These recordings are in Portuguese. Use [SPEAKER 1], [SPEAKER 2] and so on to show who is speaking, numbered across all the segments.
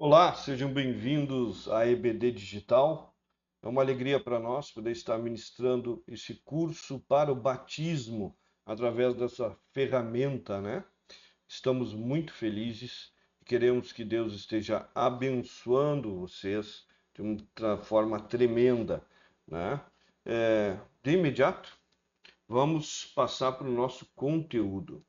[SPEAKER 1] Olá, sejam bem-vindos à EBD Digital. É uma alegria para nós poder estar ministrando esse curso para o batismo através dessa ferramenta, né? Estamos muito felizes e queremos que Deus esteja abençoando vocês de uma forma tremenda, né? De imediato, vamos passar para o nosso conteúdo.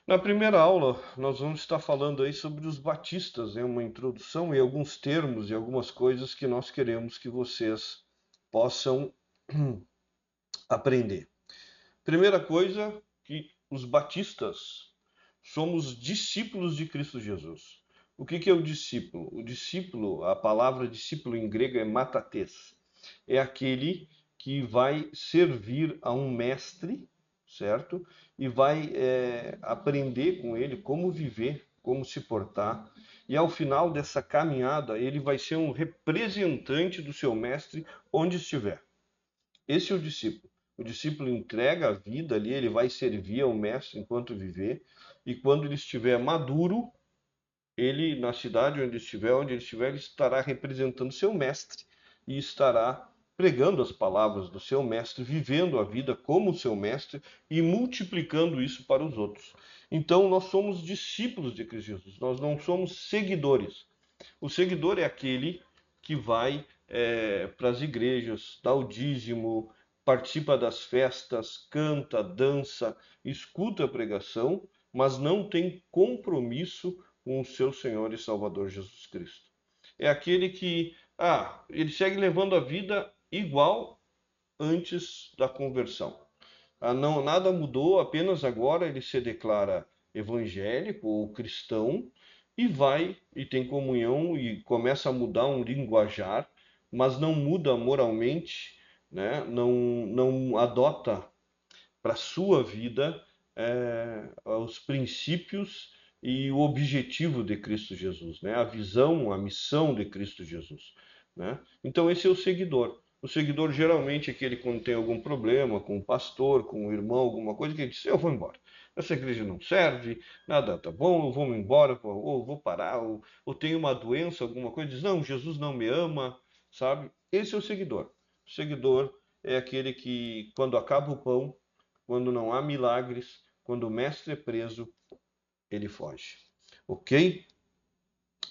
[SPEAKER 1] Na primeira aula, nós vamos estar falando aí sobre os batistas, né? Uma introdução e alguns termos e algumas coisas que nós queremos que vocês possam aprender. Primeira coisa, que os batistas somos discípulos de Cristo Jesus. O que é o discípulo? O discípulo, a palavra discípulo em grego é matates. É aquele que vai servir a um mestre, certo? E vai aprender com ele como viver, como se portar. E ao final dessa caminhada, ele vai ser um representante do seu mestre onde estiver. Esse é o discípulo. O discípulo entrega a vida ali, ele vai servir ao mestre enquanto viver, e quando ele estiver maduro, ele, na cidade onde ele estiver, ele estará representando seu mestre e estará pregando as palavras do seu mestre, vivendo a vida como seu mestre e multiplicando isso para os outros. Então, nós somos discípulos de Cristo Jesus, nós não somos seguidores. O seguidor é aquele que vai para as igrejas, dá o dízimo, participa das festas, canta, dança, escuta a pregação, mas não tem compromisso com o seu Senhor e Salvador Jesus Cristo. É aquele que, ele segue levando a vida igual antes da conversão. Não, nada mudou, apenas agora ele se declara evangélico ou cristão e vai e tem comunhão e começa a mudar um linguajar, mas não muda moralmente, né? Não adota para a sua vida os princípios e o objetivo de Cristo Jesus, né? A visão, a missão de Cristo Jesus, né? Então esse é o seguidor. O seguidor geralmente é aquele quando tem algum problema com o pastor, com o irmão, alguma coisa, que ele diz, eu vou embora. Essa igreja não serve, nada tá bom, eu vou embora, ou vou parar, ou tenho uma doença, alguma coisa, diz, não, Jesus não me ama, sabe? Esse é o seguidor. O seguidor é aquele que, quando acaba o pão, quando não há milagres, quando o mestre é preso, ele foge. Ok?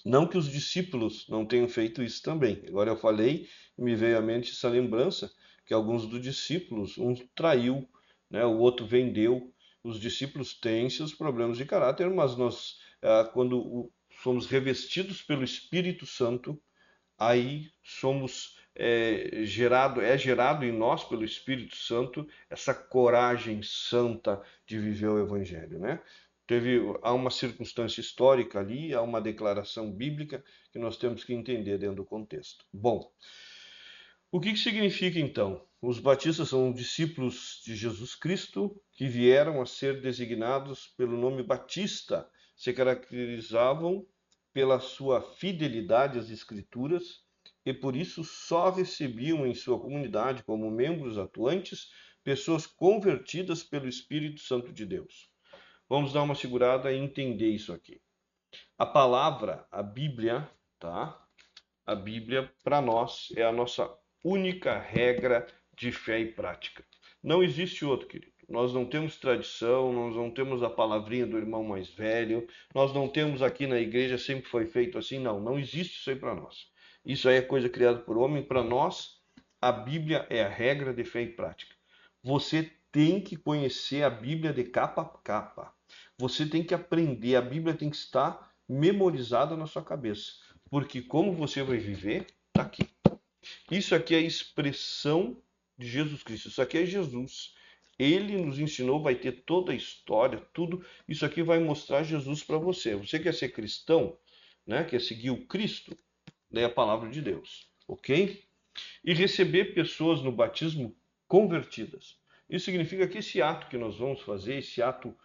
[SPEAKER 1] Não que os discípulos não tenham feito isso também. Agora eu falei e me veio à mente essa lembrança que alguns dos discípulos, um traiu, né, o outro vendeu. Os discípulos têm seus problemas de caráter, mas nós, quando somos revestidos pelo Espírito Santo, aí somos é gerado em nós pelo Espírito Santo essa coragem santa de viver o Evangelho, né? Há uma circunstância histórica ali, há uma declaração bíblica que nós temos que entender dentro do contexto. Bom, o que significa então? Os batistas são discípulos de Jesus Cristo que vieram a ser designados pelo nome Batista, se caracterizavam pela sua fidelidade às Escrituras e por isso só recebiam em sua comunidade como membros atuantes pessoas convertidas pelo Espírito Santo de Deus. Vamos dar uma segurada e entender isso aqui. A palavra, a Bíblia, tá? A Bíblia, para nós, é a nossa única regra de fé e prática. Não existe outro, querido. Nós não temos tradição, nós não temos a palavrinha do irmão mais velho, nós não temos aqui na igreja sempre foi feito assim. Não, não existe isso aí para nós. Isso aí é coisa criada por homem. Para nós, a Bíblia é a regra de fé e prática. Você tem que conhecer a Bíblia de capa a capa. Você tem que aprender, a Bíblia tem que estar memorizada na sua cabeça. Porque como você vai viver, está aqui. Isso aqui é a expressão de Jesus Cristo. Isso aqui é Jesus. Ele nos ensinou, vai ter toda a história, tudo. Isso aqui vai mostrar Jesus para você. Você quer ser cristão, né? Quer seguir o Cristo? Lê a palavra de Deus, ok? E receber pessoas no batismo convertidas. Isso significa que esse ato que nós vamos fazer, esse ato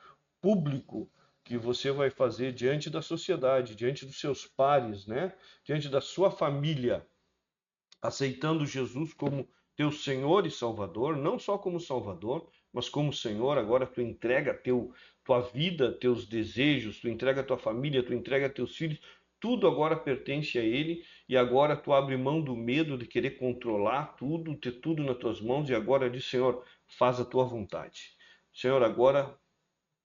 [SPEAKER 1] público que você vai fazer diante da sociedade, diante dos seus pares, né? Diante da sua família, aceitando Jesus como teu Senhor e Salvador, não só como Salvador, mas como Senhor. Agora tu entrega tua vida, teus desejos, tu entrega tua família, tu entrega teus filhos, tudo agora pertence a Ele e agora tu abre mão do medo de querer controlar tudo, ter tudo nas tuas mãos e agora diz, Senhor, faz a tua vontade. Senhor, agora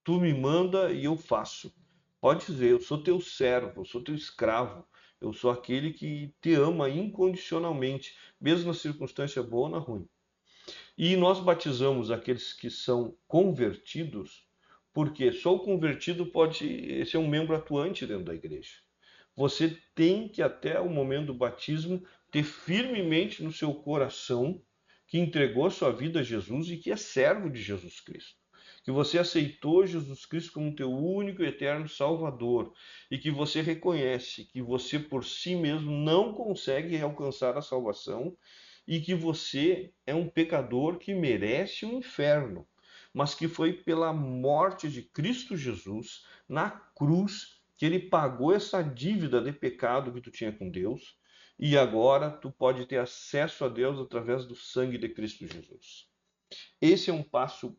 [SPEAKER 1] tu me manda e eu faço. Pode dizer, eu sou teu servo, eu sou teu escravo, eu sou aquele que te ama incondicionalmente, mesmo na circunstância boa ou na ruim. E nós batizamos aqueles que são convertidos, porque só o convertido pode ser um membro atuante dentro da igreja. Você tem que, até o momento do batismo, ter firmemente no seu coração que entregou sua vida a Jesus e que é servo de Jesus Cristo. Que você aceitou Jesus Cristo como teu único e eterno Salvador e que você reconhece que você por si mesmo não consegue alcançar a salvação e que você é um pecador que merece o inferno, mas que foi pela morte de Cristo Jesus na cruz que ele pagou essa dívida de pecado que tu tinha com Deus e agora tu pode ter acesso a Deus através do sangue de Cristo Jesus. Esse é um passo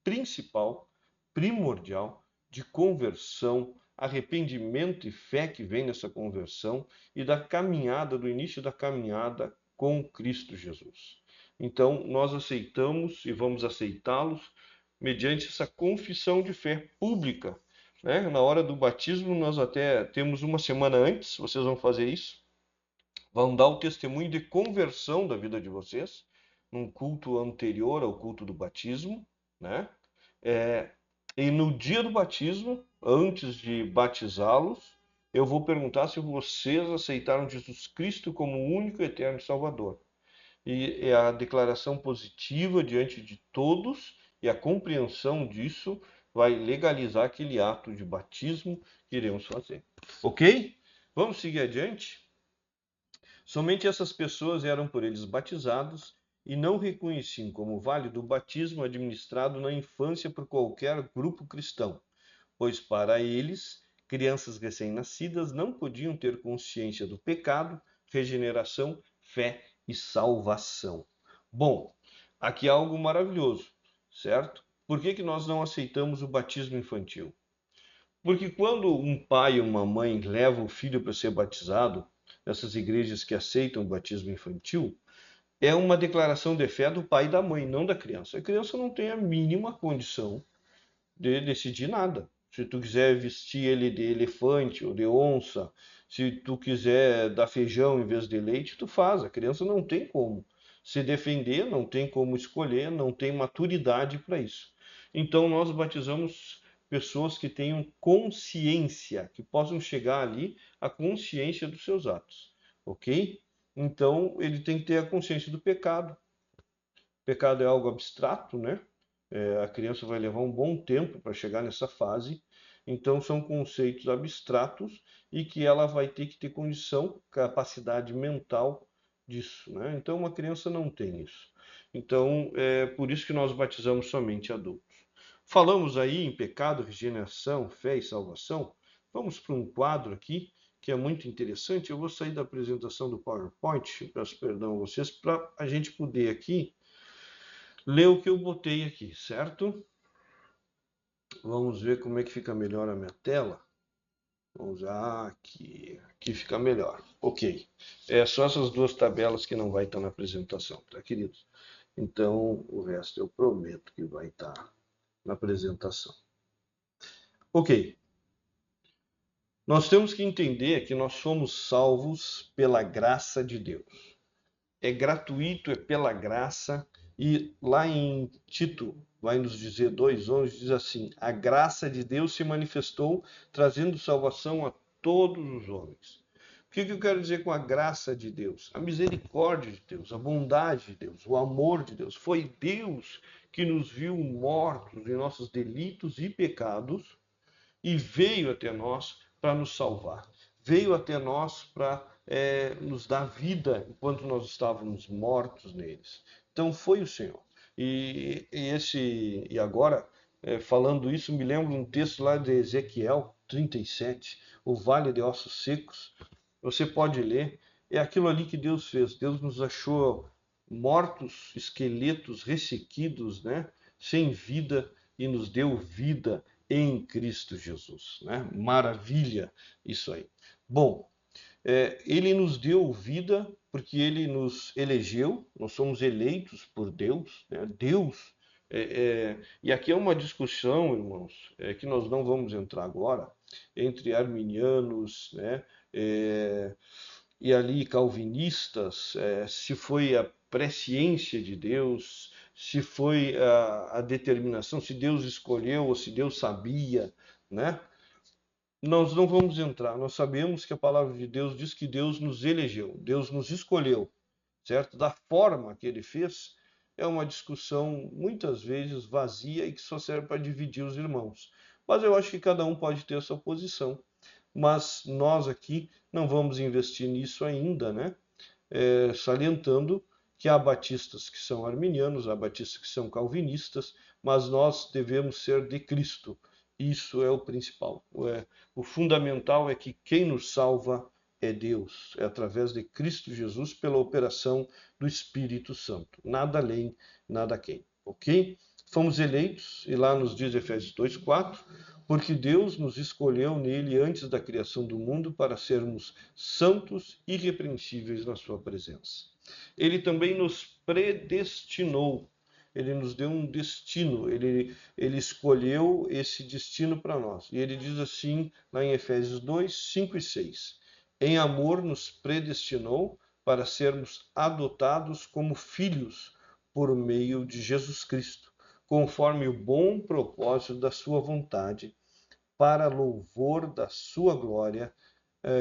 [SPEAKER 1] principal, primordial, de conversão, arrependimento e fé que vem nessa conversão e da caminhada, do início da caminhada com Cristo Jesus. Então, nós aceitamos e vamos aceitá-los mediante essa confissão de fé pública. Né? Na hora do batismo, nós até temos uma semana antes, vocês vão fazer isso, vão dar o testemunho de conversão da vida de vocês, num culto anterior ao culto do batismo, né? E no dia do batismo, antes de batizá-los, eu vou perguntar se vocês aceitaram Jesus Cristo como o único e eterno Salvador. E é a declaração positiva diante de todos e a compreensão disso vai legalizar aquele ato de batismo que iremos fazer. Ok? Vamos seguir adiante? Somente essas pessoas eram por eles batizados e não reconheciam como válido o batismo administrado na infância por qualquer grupo cristão, pois para eles, crianças recém-nascidas não podiam ter consciência do pecado, regeneração, fé e salvação. Bom, aqui há algo maravilhoso, certo? Por que nós não aceitamos o batismo infantil? Porque quando um pai ou uma mãe leva o filho para ser batizado, nessas igrejas que aceitam o batismo infantil, é uma declaração de fé do pai e da mãe, não da criança. A criança não tem a mínima condição de decidir nada. Se tu quiser vestir ele de elefante ou de onça, se tu quiser dar feijão em vez de leite, tu faz. A criança não tem como se defender, não tem como escolher, não tem maturidade para isso. Então nós batizamos pessoas que tenham consciência, que possam chegar ali à consciência dos seus atos, ok? Então ele tem que ter a consciência do pecado. O pecado é algo abstrato, né? A criança vai levar um bom tempo para chegar nessa fase, então são conceitos abstratos e que ela vai ter que ter condição, capacidade mental disso, né? Então uma criança não tem isso. Então é por isso que nós batizamos somente adultos. Falamos aí em pecado, regeneração, fé e salvação. Vamos para um quadro aqui que é muito interessante. Eu vou sair da apresentação do PowerPoint, peço perdão a vocês, para a gente poder aqui ler o que eu botei aqui, certo? Vamos ver como é que fica melhor a minha tela. Vamos usar aqui. Aqui fica melhor. Ok. É só essas duas tabelas que não vai estar na apresentação, tá, queridos? Então, o resto eu prometo que vai estar na apresentação. Ok. Nós temos que entender que nós somos salvos pela graça de Deus. É gratuito, é pela graça. E lá em Tito, vai nos dizer 2:11, diz assim: a graça de Deus se manifestou, trazendo salvação a todos os homens. O que eu quero dizer com a graça de Deus? A misericórdia de Deus, a bondade de Deus, o amor de Deus. Foi Deus que nos viu mortos em nossos delitos e pecados e veio até nós para nos salvar. Veio até nós para nos dar vida enquanto nós estávamos mortos neles. Então foi o Senhor. E agora, falando isso, me lembro um texto lá de Ezequiel 37, o Vale de Ossos Secos. Você pode ler. É aquilo ali que Deus fez. Deus nos achou mortos, esqueletos ressequidos, né? Sem vida, e nos deu vida em Cristo Jesus, né? Maravilha isso aí. Bom, ele nos deu vida porque ele nos elegeu, nós somos eleitos por Deus, né? Deus. E aqui é uma discussão, irmãos, que nós não vamos entrar agora, entre arminianos, né? E ali calvinistas, se foi a presciência de Deus, se foi a determinação, se Deus escolheu ou se Deus sabia, né? Nós não vamos entrar. Nós sabemos que a palavra de Deus diz que Deus nos elegeu, Deus nos escolheu, certo? Da forma que ele fez, é uma discussão muitas vezes vazia e que só serve para dividir os irmãos. Mas eu acho que cada um pode ter a sua posição. Mas nós aqui não vamos investir nisso ainda, né? Salientando que há batistas que são arminianos, há batistas que são calvinistas, mas nós devemos ser de Cristo. Isso é o principal. O fundamental é que quem nos salva é Deus, é através de Cristo Jesus pela operação do Espírito Santo. Nada além, nada quem. Ok? Fomos eleitos, e lá nos diz Efésios 2:4, porque Deus nos escolheu nele antes da criação do mundo para sermos santos e irrepreensíveis na sua presença. Ele também nos predestinou, ele nos deu um destino, ele escolheu esse destino para nós. E ele diz assim, lá em Efésios 2:5 e 6, em amor nos predestinou para sermos adotados como filhos por meio de Jesus Cristo, conforme o bom propósito da sua vontade, para louvor da sua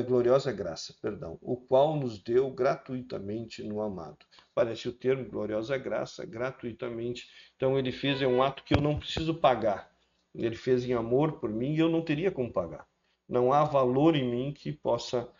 [SPEAKER 1] gloriosa graça, perdão, o qual nos deu gratuitamente no amado. Parece o termo gloriosa graça, gratuitamente. Então ele fez um ato que eu não preciso pagar. Ele fez em amor por mim e eu não teria como pagar. Não há valor em mim que possa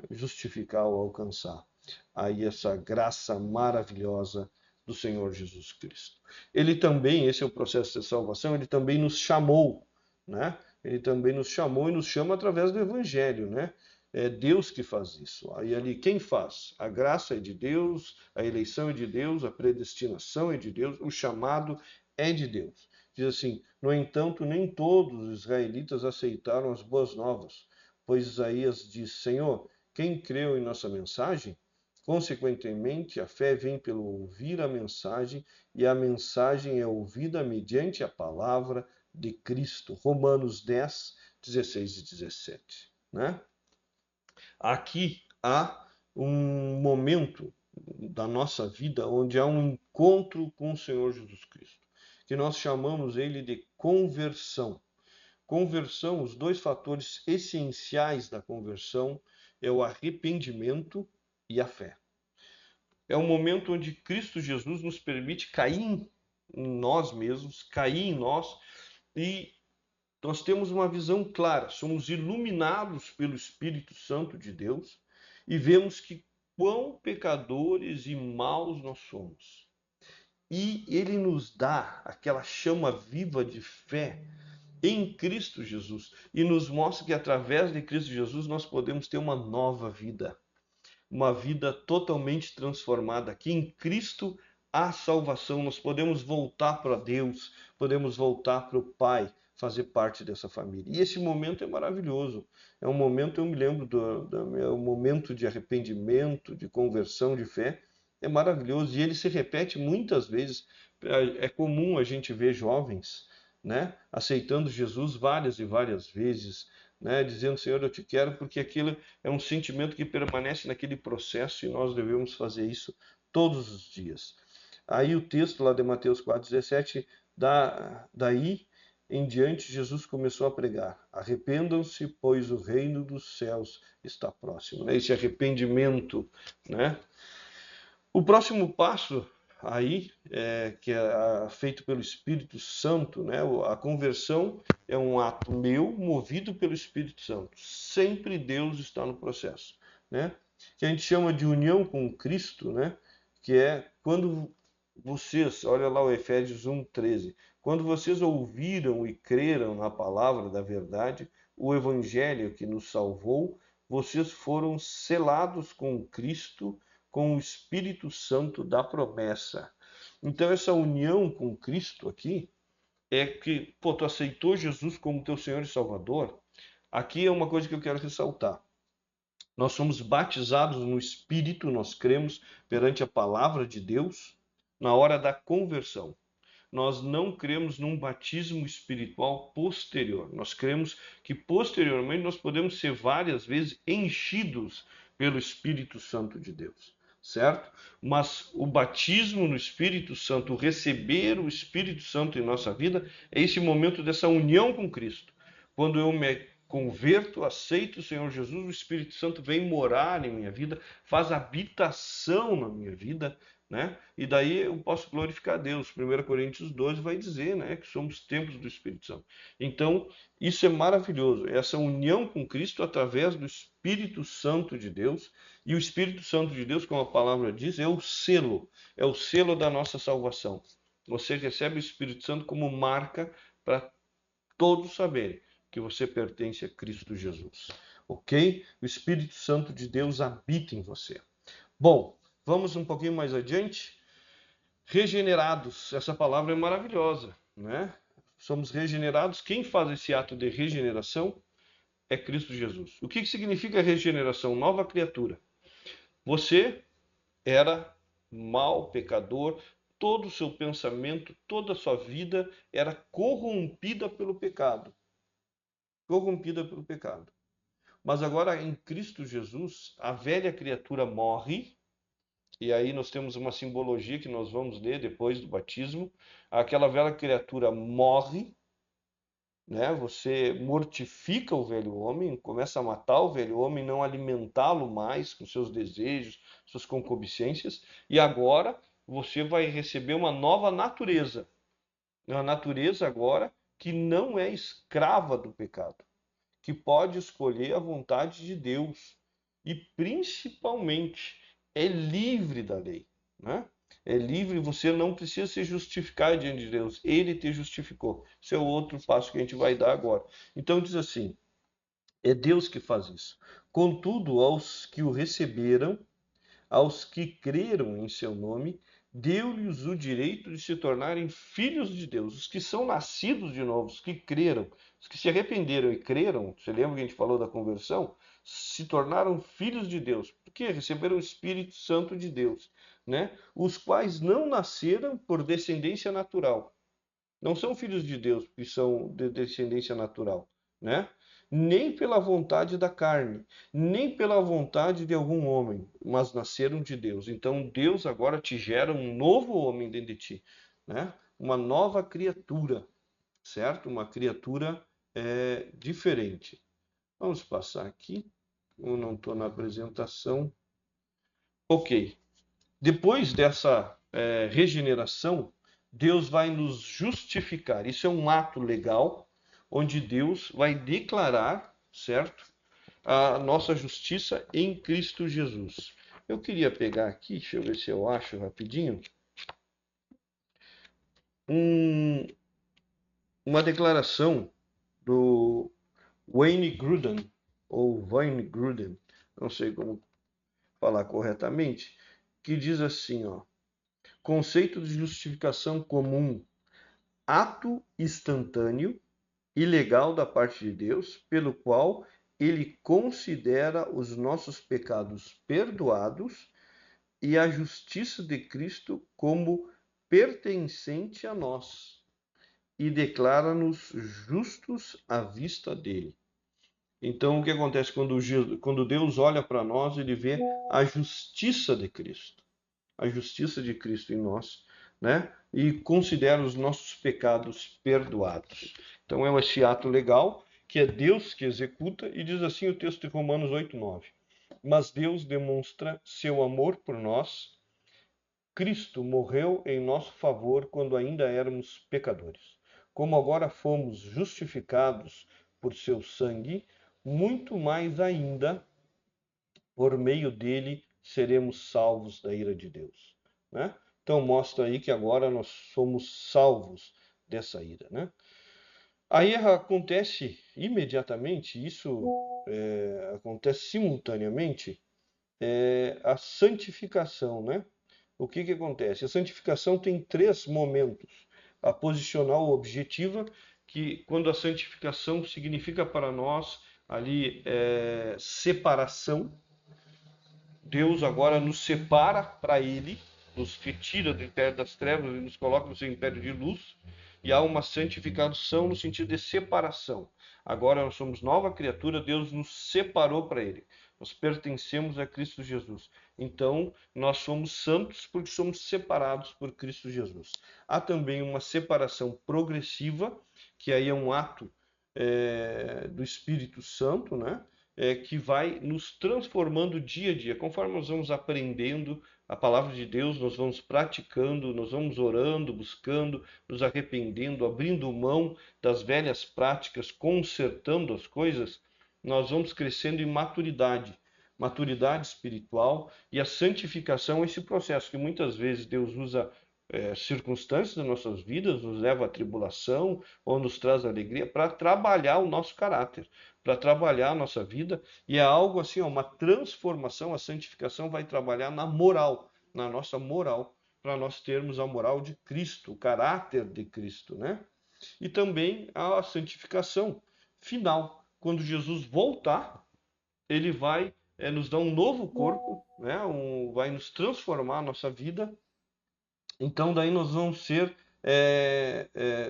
[SPEAKER 1] justificar ou alcançar aí essa graça maravilhosa do Senhor Jesus Cristo. Ele também, esse é o processo de salvação, ele também nos chamou, né? Ele também nos chamou e nos chama através do Evangelho, né? É Deus que faz isso. Aí ali quem faz? A graça é de Deus, a eleição é de Deus, a predestinação é de Deus, o chamado é de Deus. Diz assim: no entanto, nem todos os israelitas aceitaram as boas novas, pois Isaías diz: Senhor, quem creu em nossa mensagem? Consequentemente, a fé vem pelo ouvir a mensagem, e a mensagem é ouvida mediante a palavra de Cristo. Romanos 10:16 e 17. Né? Aqui há um momento da nossa vida onde há um encontro com o Senhor Jesus Cristo, que nós chamamos ele de conversão. Conversão, os dois fatores essenciais da conversão é o arrependimento e a fé. É um momento onde Cristo Jesus nos permite cair em nós mesmos, cair em nós, e nós temos uma visão clara, somos iluminados pelo Espírito Santo de Deus e vemos que quão pecadores e maus nós somos. E ele nos dá aquela chama viva de fé em Cristo Jesus e nos mostra que através de Cristo Jesus nós podemos ter uma nova vida, uma vida totalmente transformada. Aqui em Cristo há salvação, nós podemos voltar para Deus, podemos voltar para o Pai, fazer parte dessa família. E esse momento é maravilhoso. É um momento, eu me lembro, é um momento de arrependimento, de conversão, de fé. É maravilhoso e ele se repete muitas vezes. É comum a gente ver jovens, né, aceitando Jesus várias e várias vezes, né, dizendo: Senhor, eu te quero, porque aquilo é um sentimento que permanece naquele processo e nós devemos fazer isso todos os dias. Aí o texto lá de Mateus 4:17, daí em diante Jesus começou a pregar: arrependam-se, pois o reino dos céus está próximo. Esse arrependimento, né? O próximo passo aí, que é feito pelo Espírito Santo, né? A conversão é um ato meu movido pelo Espírito Santo. Sempre Deus está no processo, né? Que a gente chama de união com Cristo, né? Que é quando vocês, olha lá o Efésios 1:13, quando vocês ouviram e creram na palavra da verdade, o evangelho que nos salvou, vocês foram selados com Cristo, com o Espírito Santo da promessa. Então essa união com Cristo aqui é que, pô, tu aceitou Jesus como teu Senhor e Salvador. Aqui é uma coisa que eu quero ressaltar. Nós somos batizados no Espírito, nós cremos perante a palavra de Deus na hora da conversão. Nós não cremos num batismo espiritual posterior. Nós cremos que posteriormente nós podemos ser várias vezes enchidos pelo Espírito Santo de Deus, certo? Mas o batismo no Espírito Santo, o receber o Espírito Santo em nossa vida, é esse momento dessa união com Cristo. Quando eu me converto, aceito o Senhor Jesus, o Espírito Santo vem morar em minha vida, faz habitação na minha vida, né? E daí eu posso glorificar a Deus. 1 Coríntios 12 vai dizer, né, que somos templos do Espírito Santo. Então, isso é maravilhoso, essa união com Cristo através do Espírito Santo de Deus. E o Espírito Santo de Deus, como a palavra diz, é o selo da nossa salvação. Você recebe o Espírito Santo como marca para todos saberem que você pertence a Cristo Jesus. Ok? O Espírito Santo de Deus habita em você. Bom, vamos um pouquinho mais adiante. Regenerados, essa palavra é maravilhosa, né? Somos regenerados. Quem faz esse ato de regeneração é Cristo Jesus. O que significa regeneração? Nova criatura. Você era mau, pecador, todo o seu pensamento, toda a sua vida era corrompida pelo pecado. Corrompida pelo pecado. Mas agora em Cristo Jesus, a velha criatura morre. E aí nós temos uma simbologia que nós vamos ler depois do batismo. Aquela velha criatura morre, né? Você mortifica o velho homem, começa a matar o velho homem, não alimentá-lo mais com seus desejos, suas concupiscências, e agora você vai receber uma nova natureza. Uma natureza agora que não é escrava do pecado, que pode escolher a vontade de Deus e principalmente é livre da lei, né? É livre, você não precisa se justificar diante de Deus, ele te justificou. Esse é o outro passo que a gente vai dar agora. Então diz assim: é Deus que faz isso. Contudo, aos que o receberam, aos que creram em seu nome, deu-lhes o direito de se tornarem filhos de Deus. Os que são nascidos de novo, os que creram, os que se arrependeram e creram, você lembra que a gente falou da conversão? Se tornaram filhos de Deus, porque receberam o Espírito Santo de Deus, né? Os quais não nasceram por descendência natural. Não são filhos de Deus, porque são de descendência natural, né? Nem pela vontade da carne, nem pela vontade de algum homem, mas nasceram de Deus. Então Deus agora te gera um novo homem dentro de ti, né? Uma nova criatura, certo? Uma criatura diferente. Vamos passar aqui. Eu não estou na apresentação. Ok. Depois dessa regeneração, Deus vai nos justificar. Isso é um ato legal, onde Deus vai declarar, certo, a nossa justiça em Cristo Jesus. Eu queria pegar aqui, deixa eu ver se eu acho rapidinho, uma declaração do Wayne Grudem, ou Wayne Grudem, não sei como falar corretamente, que diz assim, ó: conceito de justificação comum, ato instantâneo e legal da parte de Deus, pelo qual ele considera os nossos pecados perdoados e a justiça de Cristo como pertencente a nós e declara-nos justos à vista dele. Então, o que acontece quando Deus olha para nós, ele vê a justiça de Cristo. A justiça de Cristo em nós, né? E considera os nossos pecados perdoados. Então é esse ato legal que é Deus que executa, e diz assim o texto de Romanos 8:9. Mas Deus demonstra seu amor por nós. Cristo morreu em nosso favor quando ainda éramos pecadores. Como agora fomos justificados por seu sangue, muito mais ainda por meio dele seremos salvos da ira de Deus, né? Então mostra aí que agora nós somos salvos dessa ira, né? Aí acontece imediatamente, isso acontece simultaneamente, a santificação, né? O que acontece? A santificação tem três momentos. a posicional objetiva, que quando a santificação significa para nós ali separação, Deus agora nos separa para Ele, nos retira do império das trevas e nos coloca no seu império de luz, e há uma santificação no sentido de separação. Agora nós somos nova criatura, Deus nos separou para Ele. Nós pertencemos a Cristo Jesus. Então, nós somos santos porque somos separados por Cristo Jesus. Há também uma separação progressiva, que aí é um ato do Espírito Santo, né? Que vai nos transformando dia a dia. Conforme nós vamos aprendendo a palavra de Deus, nós vamos praticando, nós vamos orando, buscando, nos arrependendo, abrindo mão das velhas práticas, consertando as coisas, nós vamos crescendo em maturidade espiritual, e a santificação é esse processo que muitas vezes Deus usa circunstâncias das nossas vidas, nos leva à tribulação ou nos traz alegria para trabalhar o nosso caráter, para trabalhar a nossa vida, e é algo assim, uma transformação. A santificação vai trabalhar na moral, na nossa moral, para nós termos a moral de Cristo, o caráter de Cristo, né? E também a santificação final, quando Jesus voltar, ele vai nos dar um novo corpo, né? Vai nos transformar a nossa vida. Então, daí nós vamos ser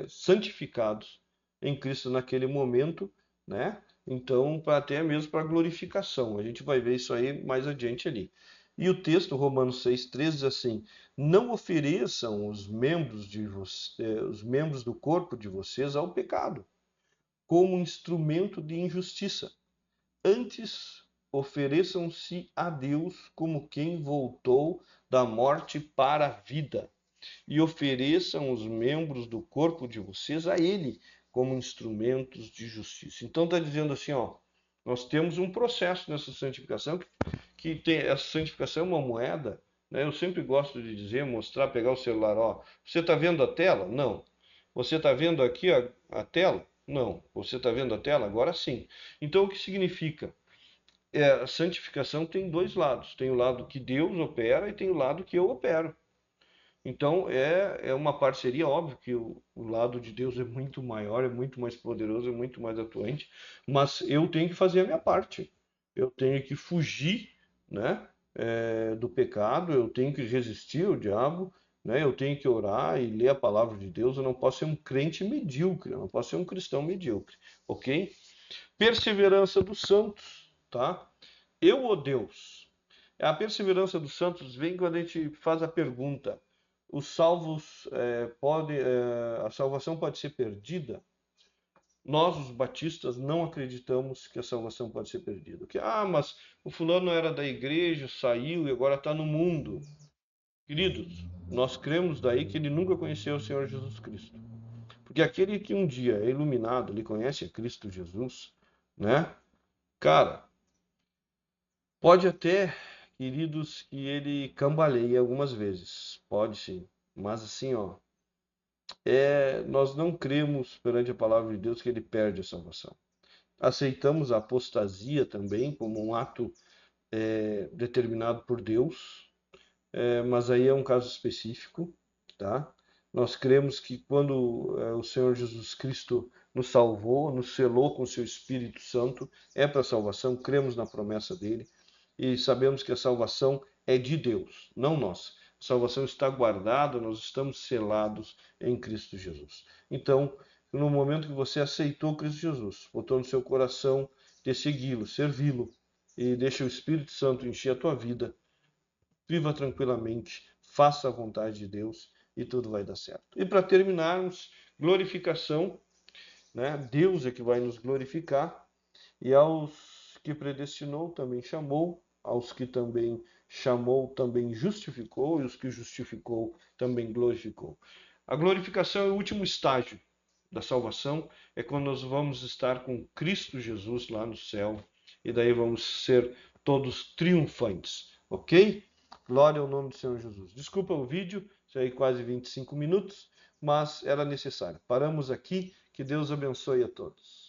[SPEAKER 1] santificados em Cristo naquele momento, né? Então, até mesmo para glorificação. A gente vai ver isso aí mais adiante ali. E o texto, Romanos 6,13, diz assim: não ofereçam os membros os membros do corpo de vocês ao pecado, como instrumento de injustiça. Antes, ofereçam-se a Deus como quem voltou da morte para a vida, e ofereçam os membros do corpo de vocês a Ele como instrumentos de justiça. Então está dizendo assim, nós temos um processo nessa santificação, que tem, essa santificação é uma moeda, né? Eu sempre gosto de dizer, mostrar, pegar o celular, você está vendo a tela? Não. Você está vendo aqui a tela? Não. Você está vendo a tela? Agora sim. Então o que significa? A santificação tem dois lados. Tem o lado que Deus opera e tem o lado que eu opero. Então é uma parceria, óbvio que o lado de Deus é muito maior, é muito mais poderoso, é muito mais atuante, mas eu tenho que fazer a minha parte. Eu tenho que fugir, né, do pecado, eu tenho que resistir ao diabo, né, eu tenho que orar e ler a palavra de Deus. Eu não posso ser um crente medíocre, eu não posso ser um cristão medíocre, ok? Perseverança dos santos, tá? Eu ou Deus? A perseverança dos santos vem quando a gente faz a pergunta: os salvos a salvação pode ser perdida? Nós, os batistas, não acreditamos que a salvação pode ser perdida. Mas o fulano era da igreja, saiu e agora está no mundo. Queridos, nós cremos daí que ele nunca conheceu o Senhor Jesus Cristo. Porque aquele que um dia é iluminado, ele conhece a Cristo Jesus, né? Cara, pode até, queridos, que ele cambaleie algumas vezes. Pode sim. Mas assim, nós não cremos perante a palavra de Deus que ele perde a salvação. Aceitamos a apostasia também como um ato determinado por Deus, mas aí é um caso específico, tá? Nós cremos que quando o Senhor Jesus Cristo nos salvou, nos selou com o seu Espírito Santo, é para a salvação, cremos na promessa dele e sabemos que a salvação é de Deus, não nossa. A salvação está guardada, nós estamos selados em Cristo Jesus. Então, no momento que você aceitou Cristo Jesus, botou no seu coração de segui-lo, servi-lo, e deixa o Espírito Santo encher a tua vida, viva tranquilamente, faça a vontade de Deus e tudo vai dar certo. E para terminarmos, glorificação, né? Deus é que vai nos glorificar, e aos que predestinou também chamou, aos que também chamou também justificou, e os que justificou também glorificou. A glorificação é o último estágio da salvação, é quando nós vamos estar com Cristo Jesus lá no céu, e daí vamos ser todos triunfantes, ok? Glória ao nome do Senhor Jesus. Desculpa o vídeo, isso aí quase 25 minutos, mas era necessário. Paramos aqui, que Deus abençoe a todos.